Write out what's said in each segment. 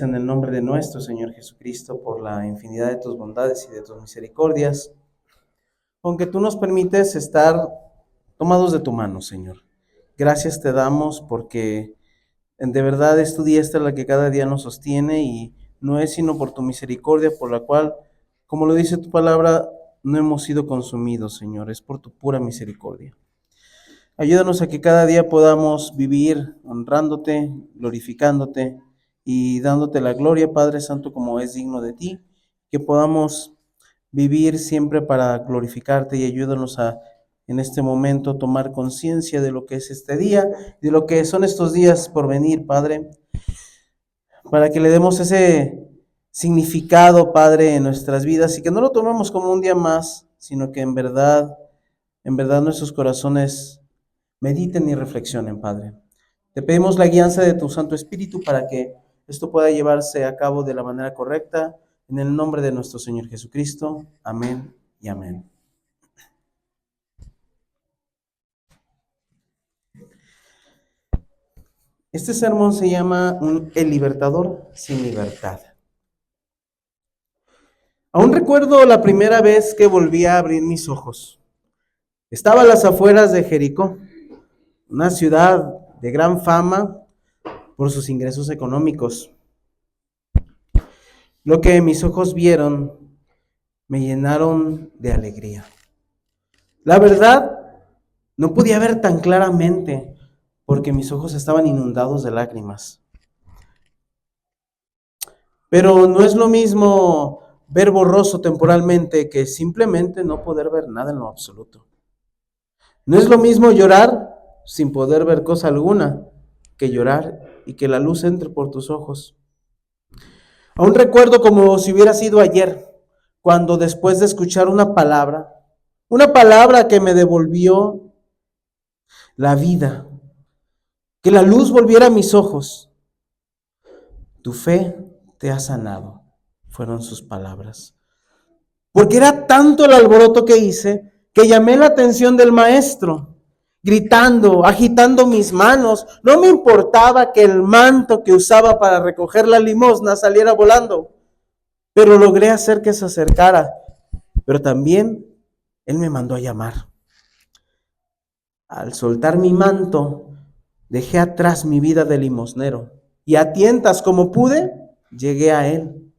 En el nombre de nuestro Señor Jesucristo, por la infinidad de tus bondades y de tus misericordias, aunque tú nos permites estar tomados de tu mano, Señor. Gracias te damos porque de verdad es tu diestra la que cada día nos sostiene y no es sino por tu misericordia por la cual, como lo dice tu palabra, no hemos sido consumidos, Señor. Es por tu pura misericordia. Ayúdanos a que cada día podamos vivir honrándote, glorificándote y dándote la gloria, Padre Santo, como es digno de ti, que podamos vivir siempre para glorificarte y ayúdanos a, en este momento, tomar conciencia de lo que es este día, de lo que son estos días por venir, Padre, para que le demos ese significado, Padre, en nuestras vidas y que no lo tomemos como un día más, sino que en verdad nuestros corazones mediten y reflexionen, Padre. Te pedimos la guianza de tu Santo Espíritu para que esto pueda llevarse a cabo de la manera correcta, en el nombre de nuestro Señor Jesucristo. Amén y amén. Este sermón se llama El libertador sin libertad. Aún recuerdo la primera vez que volví a abrir mis ojos. Estaba a las afueras de Jericó, una ciudad de gran fama por sus ingresos económicos. Lo que mis ojos vieron me llenaron de alegría. La verdad, no podía ver tan claramente porque mis ojos estaban inundados de lágrimas. Pero no es lo mismo ver borroso temporalmente que simplemente no poder ver nada en lo absoluto. No es lo mismo llorar sin poder ver cosa alguna que llorar y que la luz entre por tus ojos. Aún recuerdo como si hubiera sido ayer, cuando después de escuchar una palabra que me devolvió la vida, que la luz volviera a mis ojos. Tu fe te ha sanado, fueron sus palabras. Porque era tanto el alboroto que hice que llamé la atención del maestro, gritando, agitando mis manos. No me importaba que el manto que usaba para recoger la limosna saliera volando, pero logré hacer que se acercara. Pero también él me mandó a llamar. Al soltar mi manto, dejé atrás mi vida de limosnero y a tientas como pude, llegué a él.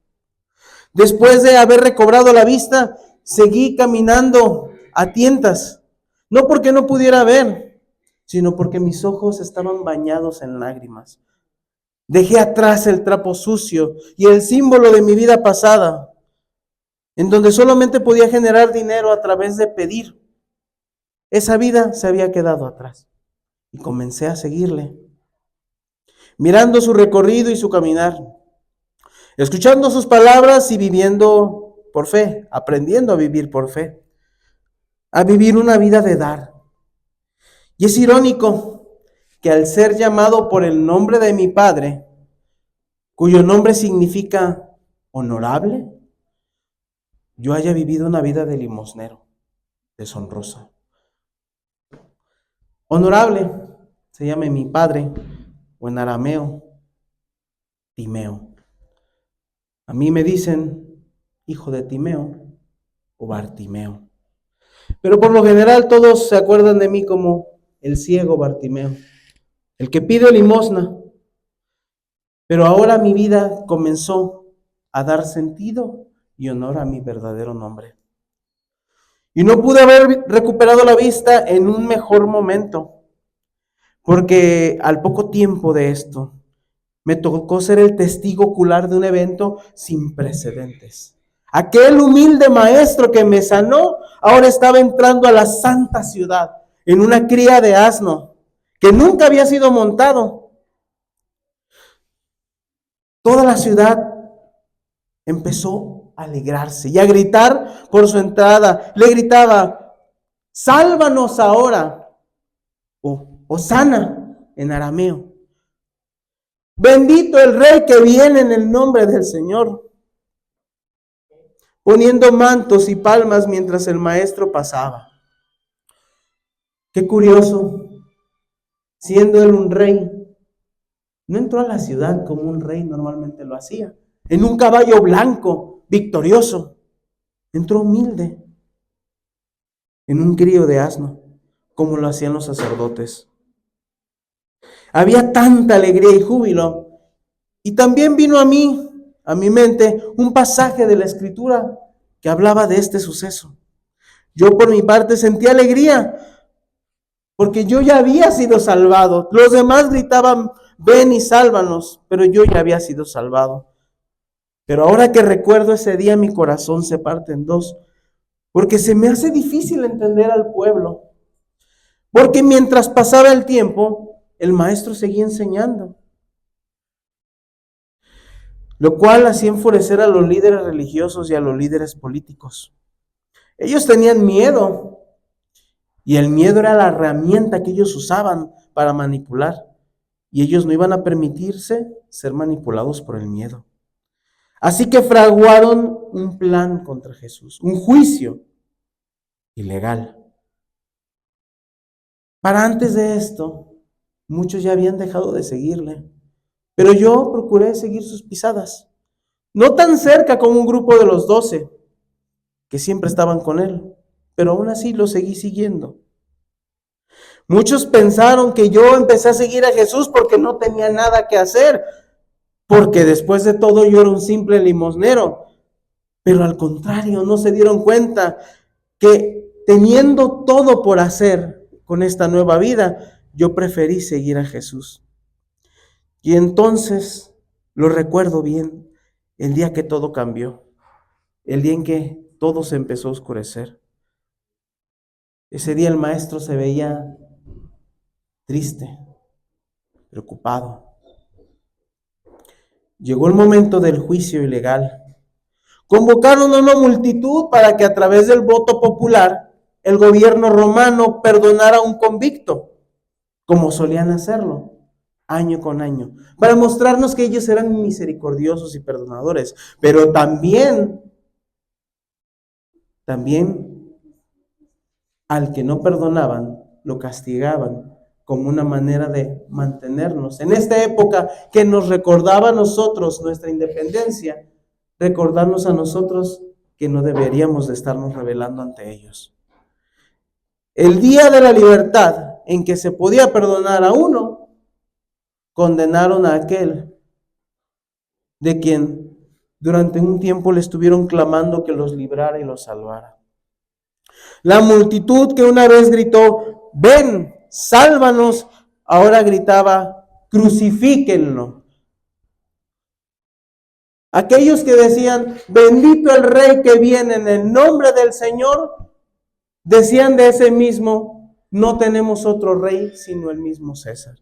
Después de haber recobrado la vista, seguí caminando a tientas, no porque no pudiera ver, sino porque mis ojos estaban bañados en lágrimas. Dejé atrás el trapo sucio y el símbolo de mi vida pasada, en donde solamente podía generar dinero a través de pedir. Esa vida se había quedado atrás y comencé a seguirle, mirando su recorrido y su caminar, escuchando sus palabras y viviendo por fe, aprendiendo a vivir por fe, a vivir una vida de dar. Y es irónico que al ser llamado por el nombre de mi Padre, cuyo nombre significa honorable, yo haya vivido una vida de limosnero, deshonrosa. Honorable se llama mi Padre, o en arameo, Timeo. A mí me dicen hijo de Timeo o Bartimeo. Pero por lo general todos se acuerdan de mí como el ciego Bartimeo, el que pide limosna. Pero ahora mi vida comenzó a dar sentido y honor a mi verdadero nombre. Y no pude haber recuperado la vista en un mejor momento, porque al poco tiempo de esto, me tocó ser el testigo ocular de un evento sin precedentes. Aquel humilde maestro que me sanó, ahora estaba entrando a la santa ciudad en una cría de asno que nunca había sido montado. Toda la ciudad empezó a alegrarse y a gritar por su entrada. Le gritaba, sálvanos ahora, o Hosana en arameo. Bendito el Rey que viene en el nombre del Señor. Poniendo mantos y palmas mientras el maestro pasaba. Qué curioso, siendo él un rey, No entró a la ciudad como un rey normalmente lo hacía, en un caballo blanco, victorioso. Entró humilde, en un crío de asno, como lo hacían los sacerdotes. Había tanta alegría y júbilo. Y también vino a mi mente, un pasaje de la Escritura que hablaba de este suceso. Yo por mi parte sentí alegría, porque yo ya había sido salvado. Los demás gritaban, ven y sálvanos, pero yo ya había sido salvado. Pero ahora que recuerdo ese día, mi corazón se parte en dos, porque se me hace difícil entender al pueblo. Porque mientras pasaba el tiempo, el maestro seguía enseñando, lo cual hacía enfurecer a los líderes religiosos y a los líderes políticos. Ellos tenían miedo, y el miedo era la herramienta que ellos usaban para manipular, y ellos no iban a permitirse ser manipulados por el miedo. Así que fraguaron un plan contra Jesús, un juicio ilegal. Para antes de esto, muchos ya habían dejado de seguirle, pero yo procuré seguir sus pisadas, no tan cerca como un grupo de los 12, que siempre estaban con él, pero aún así lo seguí siguiendo. Muchos pensaron que yo empecé a seguir a Jesús porque no tenía nada que hacer, porque después de todo yo era un simple limosnero. Pero al contrario, no se dieron cuenta que teniendo todo por hacer con esta nueva vida, yo preferí seguir a Jesús. Y entonces lo recuerdo bien, el día que todo cambió, el día en que todo se empezó a oscurecer. Ese día el maestro se veía triste, preocupado. Llegó el momento del juicio ilegal. Convocaron a una multitud para que a través del voto popular el gobierno romano perdonara a un convicto, como solían hacerlo año con año, para mostrarnos que ellos eran misericordiosos y perdonadores. Pero también al que no perdonaban, lo castigaban como una manera de mantenernos. En esta época que nos recordaba a nosotros nuestra independencia, recordarnos a nosotros que no deberíamos de estarnos rebelando ante ellos. El día de la libertad en que se podía perdonar a uno, condenaron a aquel de quien durante un tiempo le estuvieron clamando que los librara y los salvara. La multitud que una vez gritó, ven, sálvanos, ahora gritaba, crucifíquenlo. Aquellos que decían, bendito el Rey que viene en el nombre del Señor, decían de ese mismo, no tenemos otro rey sino el mismo César.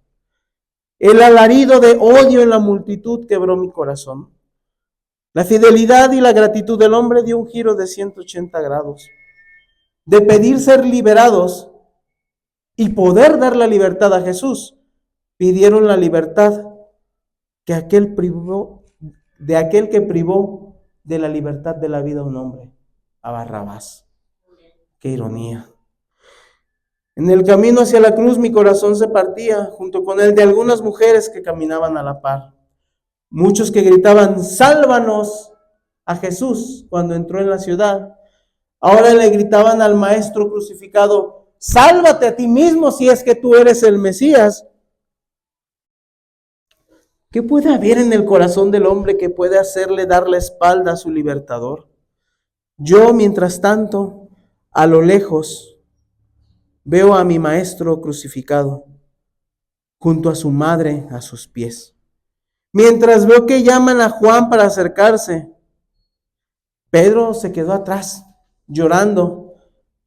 El alarido de odio en la multitud quebró mi corazón. La fidelidad y la gratitud del hombre dio un giro de 180 grados. De pedir ser liberados y poder dar la libertad a Jesús, pidieron la libertad que de aquel que privó de la libertad de la vida a un hombre, a Barrabás. Qué ironía. En el camino hacia la cruz mi corazón se partía junto con el de algunas mujeres que caminaban a la par. Muchos que gritaban, sálvanos a Jesús cuando entró en la ciudad. Ahora le gritaban al maestro crucificado, sálvate a ti mismo si es que tú eres el Mesías. ¿Qué puede haber en el corazón del hombre que puede hacerle dar la espalda a su libertador? Yo, mientras tanto, a lo lejos, veo a mi maestro crucificado, junto a su madre a sus pies. Mientras veo que llaman a Juan para acercarse, Pedro se quedó atrás, llorando,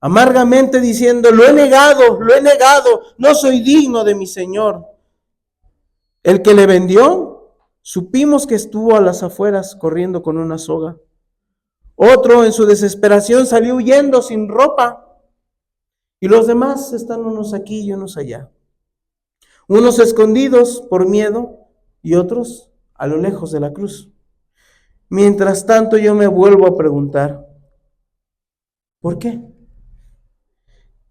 amargamente diciendo, lo he negado, no soy digno de mi Señor. El que le vendió, supimos que estuvo a las afueras corriendo con una soga. Otro en su desesperación salió huyendo sin ropa. Y los demás están unos aquí y unos allá. Unos escondidos por miedo y otros a lo lejos de la cruz. Mientras tanto yo me vuelvo a preguntar, ¿por qué?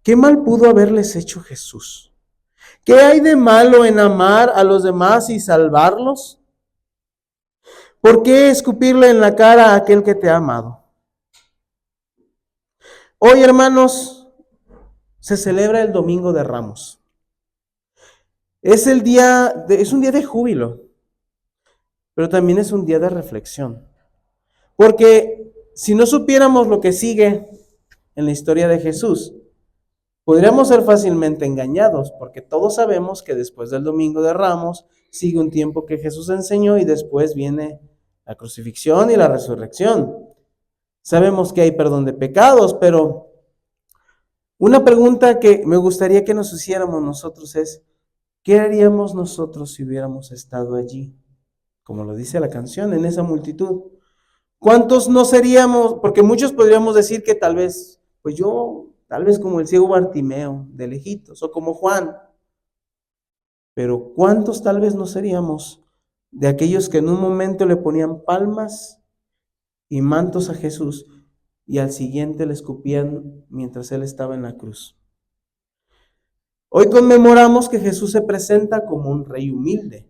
¿Qué mal pudo haberles hecho Jesús? ¿Qué hay de malo en amar a los demás y salvarlos? ¿Por qué escupirle en la cara a aquel que te ha amado? Hoy, hermanos, se celebra el Domingo de Ramos. Es un día de júbilo, pero también es un día de reflexión. Porque si no supiéramos lo que sigue en la historia de Jesús, podríamos ser fácilmente engañados, porque todos sabemos que después del Domingo de Ramos sigue un tiempo que Jesús enseñó y después viene la crucifixión y la resurrección. Sabemos que hay perdón de pecados, pero una pregunta que me gustaría que nos hiciéramos nosotros es, ¿qué haríamos nosotros si hubiéramos estado allí? Como lo dice la canción, en esa multitud. ¿Cuántos no seríamos? Porque muchos podríamos decir que tal vez, pues yo, tal vez como el ciego Bartimeo, de lejitos, o como Juan. Pero ¿cuántos tal vez no seríamos de aquellos que en un momento le ponían palmas y mantos a Jesús y al siguiente le escupían mientras él estaba en la cruz? Hoy conmemoramos que Jesús se presenta como un rey humilde,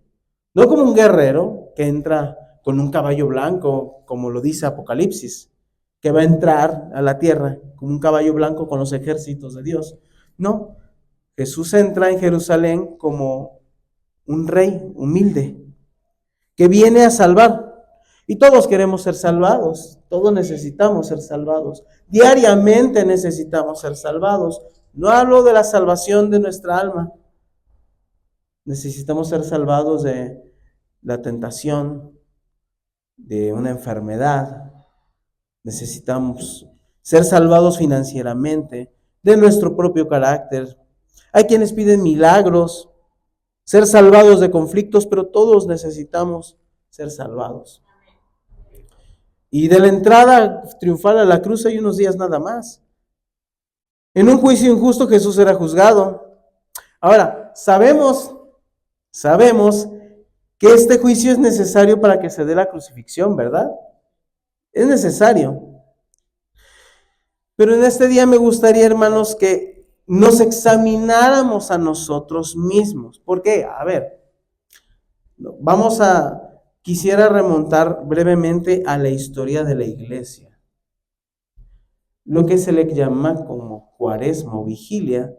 no como un guerrero que entra con un caballo blanco, como lo dice Apocalipsis, que va a entrar a la tierra como un caballo blanco con los ejércitos de Dios. No, Jesús entra en Jerusalén como un rey humilde, que viene a salvar. Y todos queremos ser salvados, todos necesitamos ser salvados. Diariamente necesitamos ser salvados. No hablo de la salvación de nuestra alma. Necesitamos ser salvados de la tentación, de una enfermedad. Necesitamos ser salvados financieramente, de nuestro propio carácter. Hay quienes piden milagros, ser salvados de conflictos, pero todos necesitamos ser salvados. Y de la entrada triunfal a la cruz hay unos días nada más. En un juicio injusto Jesús será juzgado. Ahora, sabemos que este juicio es necesario para que se dé la crucifixión, ¿verdad? Es necesario. Pero en este día me gustaría, hermanos, que nos examináramos a nosotros mismos. ¿Por qué? A ver, quisiera remontar brevemente a la historia de la iglesia. Lo que se le llama como cuaresma o vigilia.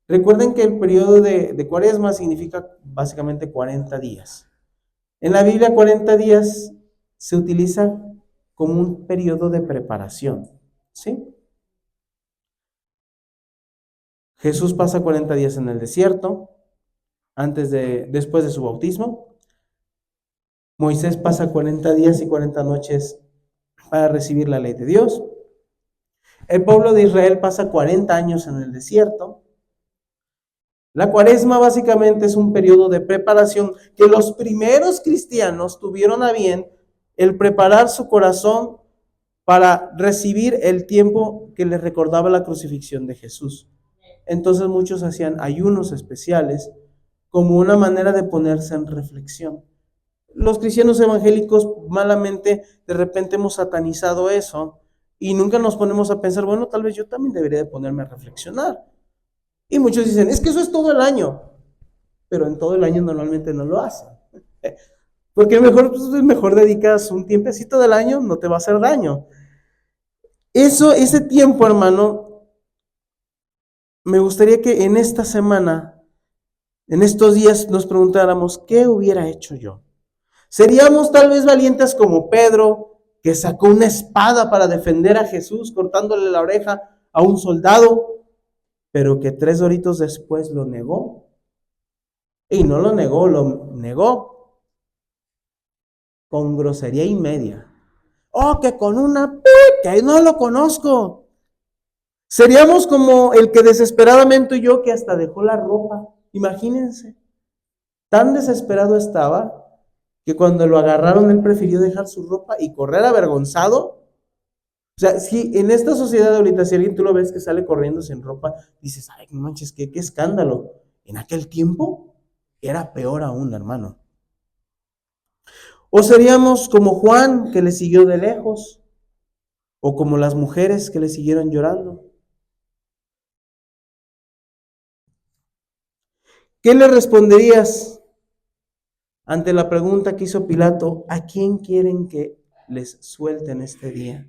Recuerden que el periodo de cuaresma significa básicamente 40 días. En la Biblia 40 días se utiliza como un periodo de preparación, ¿sí? Jesús pasa 40 días en el desierto, después de su bautismo. Moisés pasa 40 días y 40 noches para recibir la ley de Dios. El pueblo de Israel pasa 40 años en el desierto. La cuaresma básicamente es un periodo de preparación que los primeros cristianos tuvieron a bien el preparar su corazón para recibir el tiempo que les recordaba la crucifixión de Jesús. Entonces muchos hacían ayunos especiales como una manera de ponerse en reflexión. Los cristianos evangélicos malamente de repente hemos satanizado eso y nunca nos ponemos a pensar, bueno, tal vez yo también debería de ponerme a reflexionar. Y muchos dicen, es que eso es todo el año, pero en todo el año normalmente no lo hacen. Porque mejor dedicas un tiempecito del año, no te va a hacer daño. Ese tiempo, hermano, me gustaría que en esta semana, en estos días, nos preguntáramos, ¿qué hubiera hecho yo? ¿Seríamos tal vez valientes como Pedro, que sacó una espada para defender a Jesús, cortándole la oreja a un soldado, pero que 3 horitos después lo negó? Y no lo negó con grosería y media. Oh, que con una que no lo conozco. Seríamos como el que desesperadamente oyó que hasta dejó la ropa. Imagínense. Tan desesperado estaba que cuando lo agarraron él prefirió dejar su ropa y correr avergonzado. O sea, si en esta sociedad ahorita, si alguien tú lo ves que sale corriendo sin ropa, dices, ay, no manches, qué escándalo. En aquel tiempo era peor aún, hermano. O seríamos como Juan, que le siguió de lejos, o como las mujeres que le siguieron llorando. ¿Qué le responderías ante la pregunta que hizo Pilato? ¿A quién quieren que les suelten este día?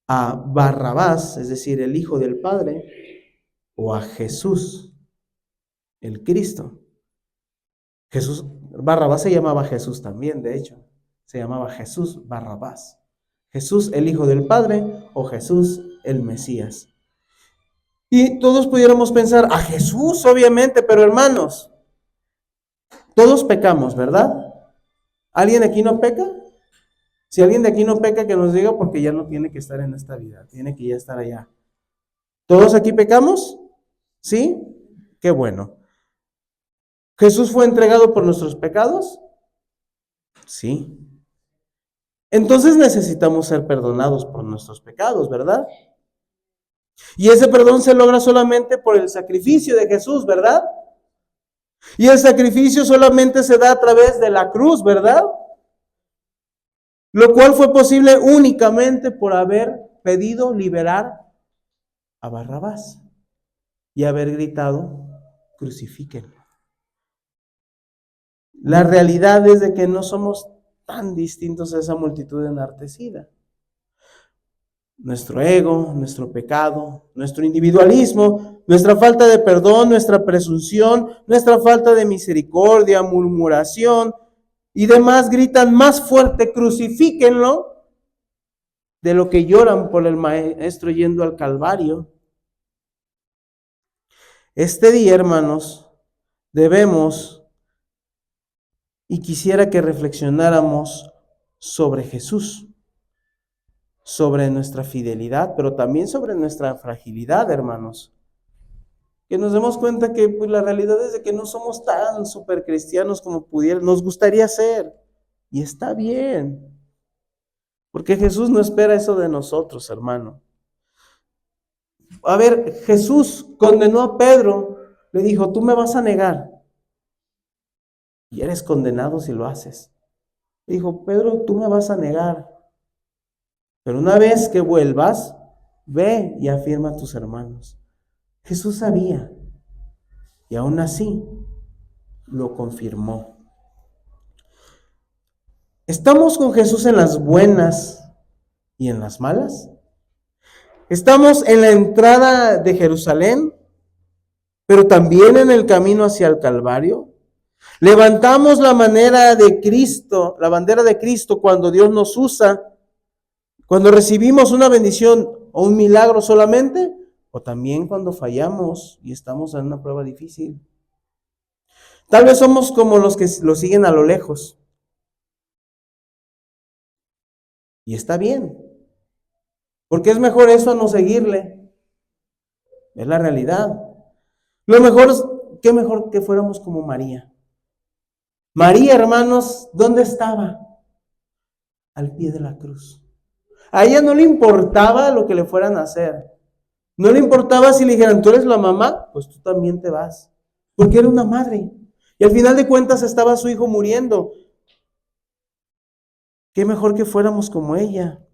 ¿A Barrabás, es decir, el Hijo del Padre, o a Jesús, el Cristo? Jesús, Barrabás se llamaba Jesús también, de hecho, se llamaba Jesús Barrabás. Jesús, el Hijo del Padre, o Jesús, el Mesías. Y todos pudiéramos pensar, a Jesús, obviamente, pero hermanos, todos pecamos, ¿verdad? ¿Alguien aquí no peca? Si alguien de aquí no peca, que nos diga, porque ya no tiene que estar en esta vida, tiene que ya estar allá. ¿Todos aquí pecamos? ¿Sí? Qué bueno. ¿Jesús fue entregado por nuestros pecados? Sí. Entonces necesitamos ser perdonados por nuestros pecados, ¿verdad? Y ese perdón se logra solamente por el sacrificio de Jesús, ¿verdad? Y el sacrificio solamente se da a través de la cruz, ¿verdad? Lo cual fue posible únicamente por haber pedido liberar a Barrabás y haber gritado, crucifíquenlo. La realidad es de que no somos tan distintos a esa multitud enartecida. Nuestro ego, nuestro pecado, nuestro individualismo, nuestra falta de perdón, nuestra presunción, nuestra falta de misericordia, murmuración y demás gritan más fuerte, crucifíquenlo, de lo que lloran por el Maestro yendo al Calvario. Este día, hermanos, debemos, y quisiera que reflexionáramos sobre Jesús, sobre nuestra fidelidad, pero también sobre nuestra fragilidad, hermanos. Que nos demos cuenta que pues, la realidad es de que no somos tan super cristianos como nos gustaría ser. Y está bien, porque Jesús no espera eso de nosotros, hermano. A ver, Jesús condenó a Pedro, le dijo, tú me vas a negar y eres condenado si lo haces. Le dijo, Pedro, tú me vas a negar, pero una vez que vuelvas, ve y afirma a tus hermanos. Jesús sabía y aún así lo confirmó. ¿Estamos con Jesús en las buenas y en las malas? ¿Estamos en la entrada de Jerusalén, pero también en el camino hacia el Calvario? ¿Levantamos la bandera de Cristo cuando Dios nos usa, cuando recibimos una bendición o un milagro solamente? ¿O también cuando fallamos y estamos en una prueba difícil? Tal vez somos como los que lo siguen a lo lejos. Y está bien, porque es mejor eso a no seguirle. Es la realidad. Lo mejor es, qué mejor que fuéramos como María. María, hermanos, ¿dónde estaba? Al pie de la cruz. A ella no le importaba lo que le fueran a hacer. No le importaba si le dijeran, tú eres la mamá, pues tú también te vas. Porque era una madre. Y al final de cuentas estaba su hijo muriendo. Qué mejor que fuéramos como ella.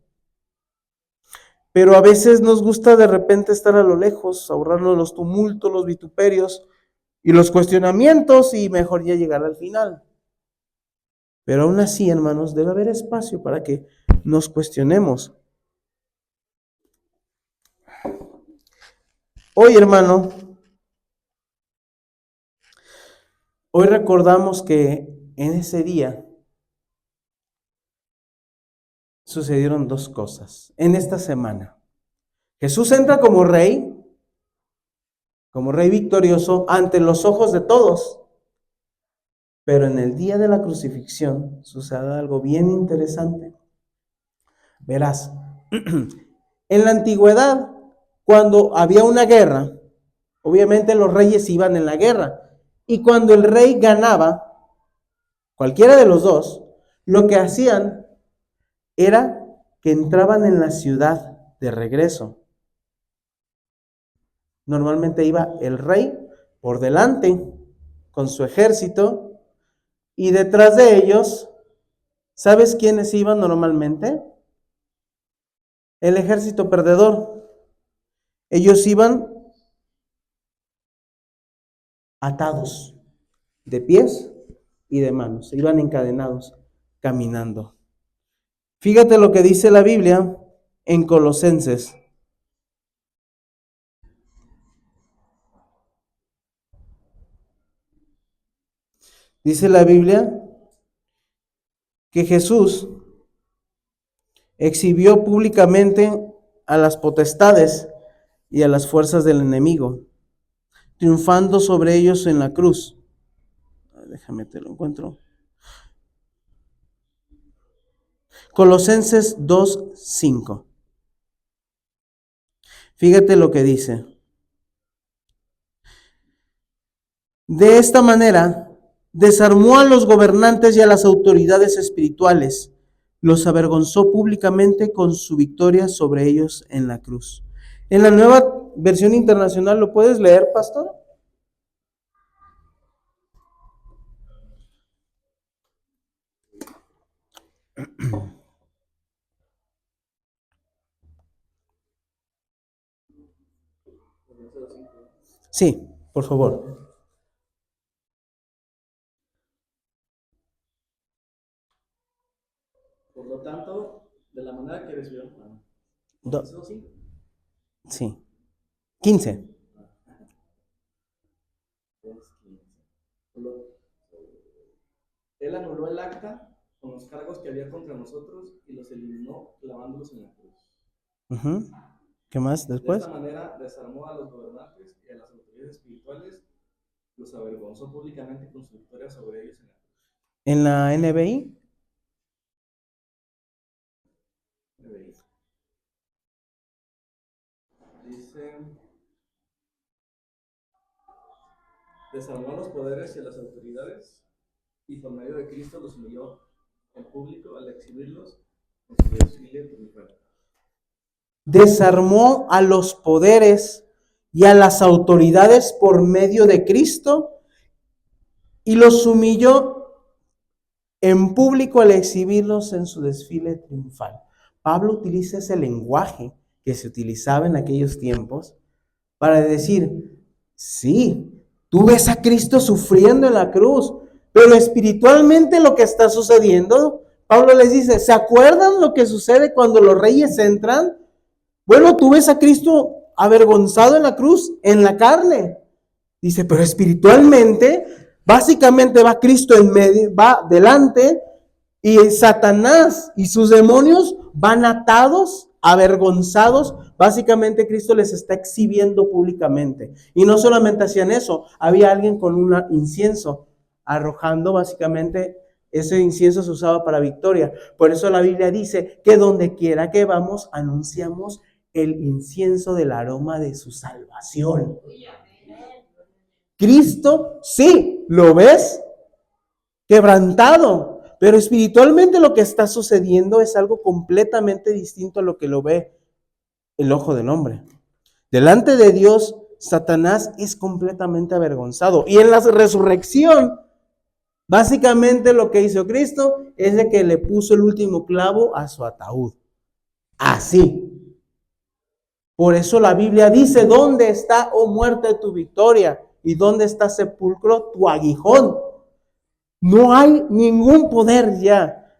Pero a veces nos gusta de repente estar a lo lejos, ahorrarnos los tumultos, los vituperios y los cuestionamientos y mejor ya llegar al final. Pero aún así, hermanos, debe haber espacio para que nos cuestionemos. Hoy, hermano, hoy recordamos que en ese día sucedieron dos cosas. En esta semana, Jesús entra como rey victorioso ante los ojos de todos. Pero en el día de la crucifixión sucede algo bien interesante. Verás, en la antigüedad, cuando había una guerra, obviamente los reyes iban en la guerra. Y cuando el rey ganaba, cualquiera de los dos, lo que hacían era que entraban en la ciudad de regreso. Normalmente iba el rey por delante con su ejército y detrás de ellos, ¿sabes quiénes iban normalmente? El ejército perdedor. Ellos iban atados de pies y de manos. Iban encadenados, caminando. Fíjate lo que dice la Biblia en Colosenses. Dice la Biblia que Jesús exhibió públicamente a las potestades y a las fuerzas del enemigo, triunfando sobre ellos en la cruz. Déjame te lo encuentro. Colosenses 2:5. Fíjate lo que dice. De esta manera, desarmó a los gobernantes y a las autoridades espirituales, los avergonzó públicamente con su victoria sobre ellos en la cruz. En la Nueva Versión Internacional, ¿lo puedes leer, pastor? Sí, por favor. Por lo tanto, de la manera que recibió. Sí. 15. Él anuló el acta con los cargos que había contra nosotros y los eliminó clavándolos en la cruz. ¿Qué más después? De esta manera desarmó a los gobernantes y a las autoridades espirituales, los avergonzó públicamente con su victoria sobre ellos en la cruz. ¿En la NBI? Dice, desarmó a los poderes y a las autoridades y por medio de Cristo los humilló en público al exhibirlos en su desfile triunfal. Desarmó a los poderes y a las autoridades por medio de Cristo y los humilló en público al exhibirlos en su desfile triunfal. Pablo utiliza ese lenguaje que se utilizaba en aquellos tiempos para decir, sí, tú ves a Cristo sufriendo en la cruz, pero espiritualmente lo que está sucediendo, Pablo les dice, ¿se acuerdan lo que sucede cuando los reyes entran? Bueno, tú ves a Cristo avergonzado en la cruz, en la carne. Dice, pero espiritualmente, básicamente va Cristo en medio, va delante, y Satanás y sus demonios van atados, avergonzados. Básicamente Cristo les está exhibiendo públicamente. Y no solamente hacían eso, había alguien con un incienso arrojando, básicamente ese incienso se usaba para victoria. Por eso la Biblia dice que donde quiera que vamos, anunciamos el incienso del aroma de su salvación. Cristo, sí, ¿lo ves? Quebrantado. Pero espiritualmente lo que está sucediendo es algo completamente distinto a lo que lo ve el ojo del hombre. Delante de Dios, Satanás es completamente avergonzado. Y en la resurrección, básicamente lo que hizo Cristo es de que le puso el último clavo a su ataúd. Así. Por eso la Biblia dice, ¿dónde está, oh muerte, tu victoria? ¿Y dónde está, sepulcro, tu aguijón? No hay ningún poder ya.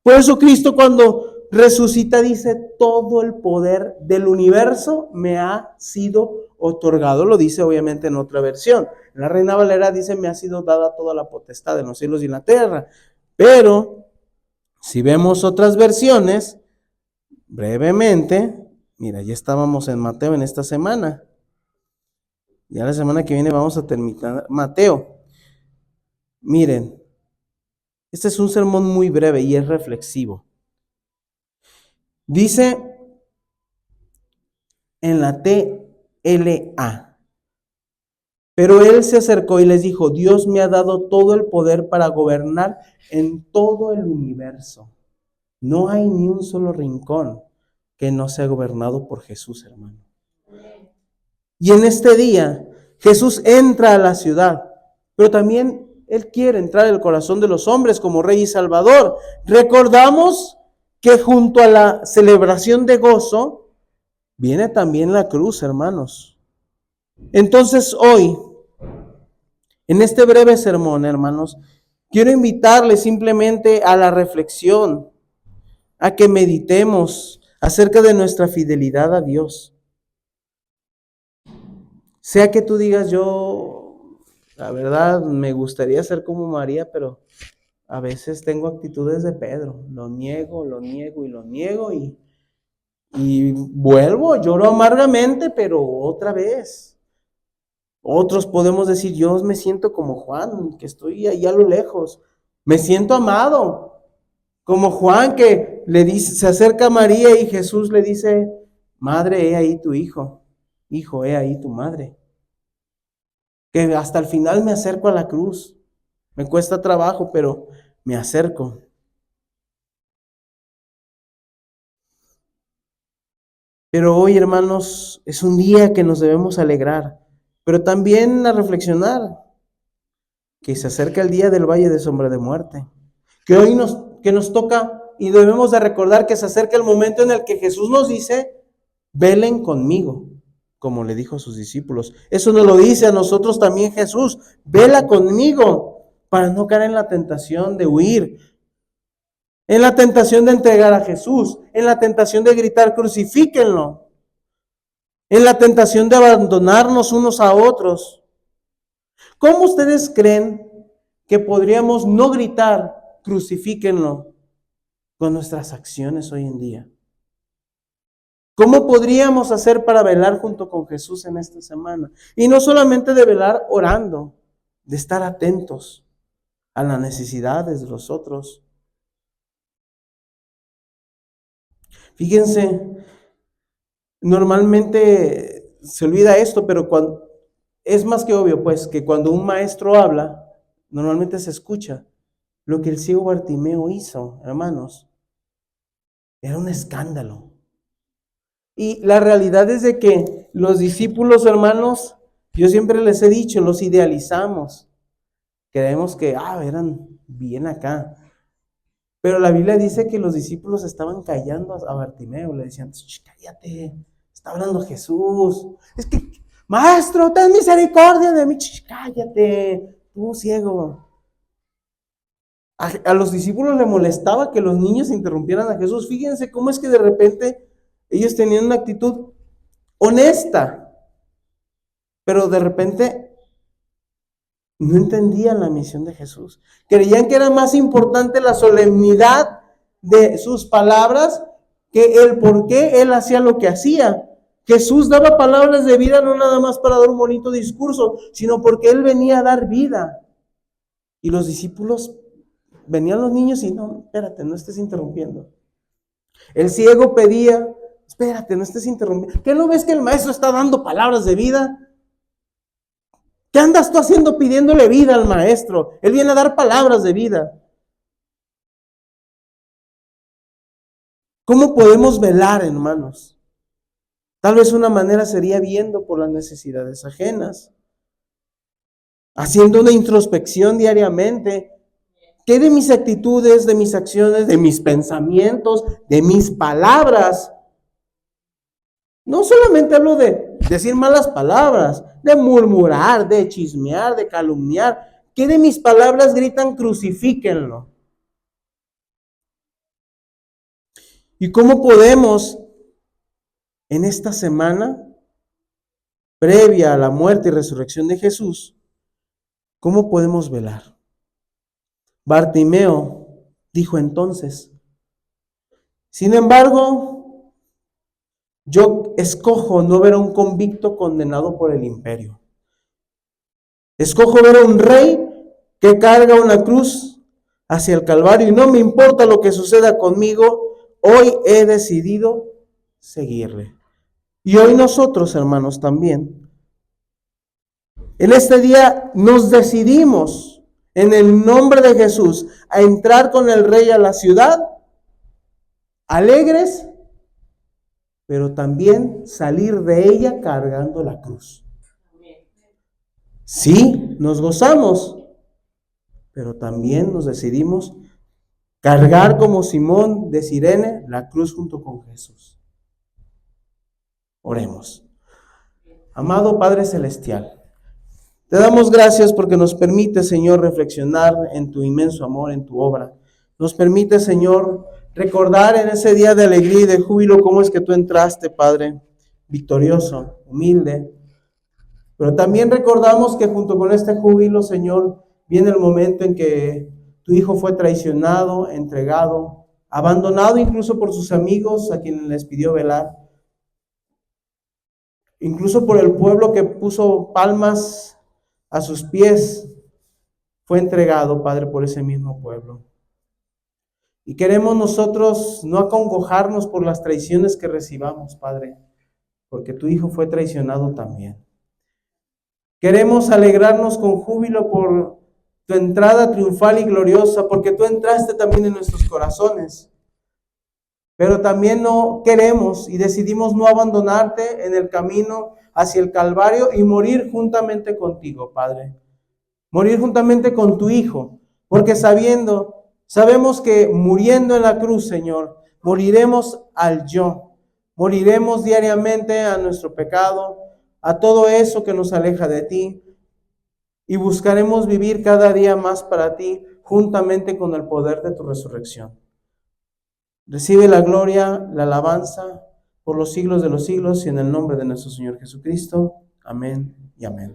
Por eso Cristo cuando resucita dice, todo el poder del universo me ha sido otorgado. Lo dice obviamente en otra versión. En la Reina Valera dice, me ha sido dada toda la potestad en los cielos y en la tierra. Pero, si vemos otras versiones, brevemente, mira, ya estábamos en Mateo en esta semana. Ya la semana que viene vamos a terminar Mateo. Miren, este es un sermón muy breve y es reflexivo. Dice en la TLA, pero él se acercó y les dijo, Dios me ha dado todo el poder para gobernar en todo el universo. No hay ni un solo rincón que no sea gobernado por Jesús, hermano. Y en este día, Jesús entra a la ciudad, pero también Él quiere entrar en el corazón de los hombres como Rey y Salvador. Recordamos que junto a la celebración de gozo, viene también la cruz, hermanos. Entonces hoy, En este breve sermón, hermanos, quiero invitarles simplemente a la reflexión, a que meditemos acerca de nuestra fidelidad a Dios. Sea que tú digas, yo, la verdad, me gustaría ser como María, pero a veces tengo actitudes de Pedro. Lo niego y lo niego y vuelvo, lloro amargamente, pero otra vez. Otros podemos decir, yo me siento como Juan, que estoy ahí a lo lejos. Me siento amado, como Juan que le dice, se acerca a María y Jesús le dice, madre, he ahí tu hijo, hijo, he ahí tu madre. Que hasta el final me acerco a la cruz. Me cuesta trabajo, pero me acerco. Pero hoy, hermanos, es un día que nos debemos alegrar, pero también a reflexionar que se acerca el día del valle de sombra de muerte. Que hoy que nos toca y debemos de recordar que se acerca el momento en el que Jesús nos dice, velen conmigo, como le dijo a sus discípulos. Eso nos lo dice a nosotros también Jesús, vela conmigo, para no caer en la tentación de huir, en la tentación de entregar a Jesús, en la tentación de gritar, crucifíquenlo, en la tentación de abandonarnos unos a otros. ¿Cómo ustedes creen que podríamos no gritar, crucifíquenlo, con nuestras acciones hoy en día? ¿Cómo podríamos hacer para velar junto con Jesús en esta semana? Y no solamente de velar orando, de estar atentos a las necesidades de los otros. Fíjense, normalmente se olvida esto, pero es más que obvio, pues, que cuando un maestro habla, normalmente se escucha. Lo que el ciego Bartimeo hizo, hermanos, era un escándalo. Y la realidad es de que los discípulos, hermanos, yo siempre les he dicho, los idealizamos. Creemos que, eran bien acá. Pero la Biblia dice que los discípulos estaban callando a Bartimeo. Le decían, cállate, está hablando Jesús. Es que, maestro, ten misericordia de mí. Cállate, tú ciego. A los discípulos les molestaba que los niños interrumpieran a Jesús. Fíjense cómo es que de repente ellos tenían una actitud honesta, pero de repente no entendían la misión de Jesús. Creían que era más importante la solemnidad de sus palabras que el por qué él hacía lo que hacía. Jesús daba palabras de vida no nada más para dar un bonito discurso, sino porque él venía a dar vida. Y los discípulos, venían los niños y no, espérate, no estés interrumpiendo. El ciego pedía, espérate, no estés interrumpiendo. ¿Qué no ves que el maestro está dando palabras de vida? ¿Qué andas tú haciendo pidiéndole vida al maestro? Él viene a dar palabras de vida. ¿Cómo podemos velar, hermanos? Tal vez una manera sería viendo por las necesidades ajenas, haciendo una introspección diariamente. ¿Qué de mis actitudes, de mis acciones, de mis pensamientos, de mis palabras? No solamente hablo de decir malas palabras, de murmurar, de chismear, de calumniar. ¿Qué de mis palabras gritan crucifíquenlo? ¿Y cómo podemos en esta semana previa a la muerte y resurrección de Jesús, cómo podemos velar? Bartimeo dijo entonces, sin embargo, yo escojo no ver a un convicto condenado por el imperio. Escojo ver a un rey que carga una cruz hacia el Calvario y no me importa lo que suceda conmigo, hoy he decidido seguirle. Y hoy nosotros, hermanos, también, en este día nos decidimos, en el nombre de Jesús, a entrar con el rey a la ciudad, alegres, pero también salir de ella cargando la cruz. Sí, nos gozamos, pero también nos decidimos cargar como Simón de Cirene la cruz junto con Jesús. Oremos. Amado Padre Celestial, Te damos gracias porque nos permite, Señor, reflexionar en tu inmenso amor, en tu obra. Nos permite, Señor, recordar en ese día de alegría y de júbilo cómo es que tú entraste, Padre, victorioso, humilde. Pero también recordamos que junto con este júbilo, Señor, viene el momento en que tu Hijo fue traicionado, entregado, abandonado incluso por sus amigos a quienes les pidió velar, incluso por el pueblo que puso palmas a sus pies, fue entregado, Padre, por ese mismo pueblo. Y queremos nosotros no acongojarnos por las traiciones que recibamos, Padre, porque tu Hijo fue traicionado también. Queremos alegrarnos con júbilo por tu entrada triunfal y gloriosa, porque tú entraste también en nuestros corazones. Pero también no queremos y decidimos no abandonarte en el camino hacia el Calvario y morir juntamente contigo, Padre. Morir juntamente con tu Hijo, porque sabemos que muriendo en la cruz, Señor, moriremos al yo, moriremos diariamente a nuestro pecado, a todo eso que nos aleja de ti, y buscaremos vivir cada día más para ti, juntamente con el poder de tu resurrección. Recibe la gloria, la alabanza por los siglos de los siglos, y en el nombre de nuestro Señor Jesucristo. Amén y amén.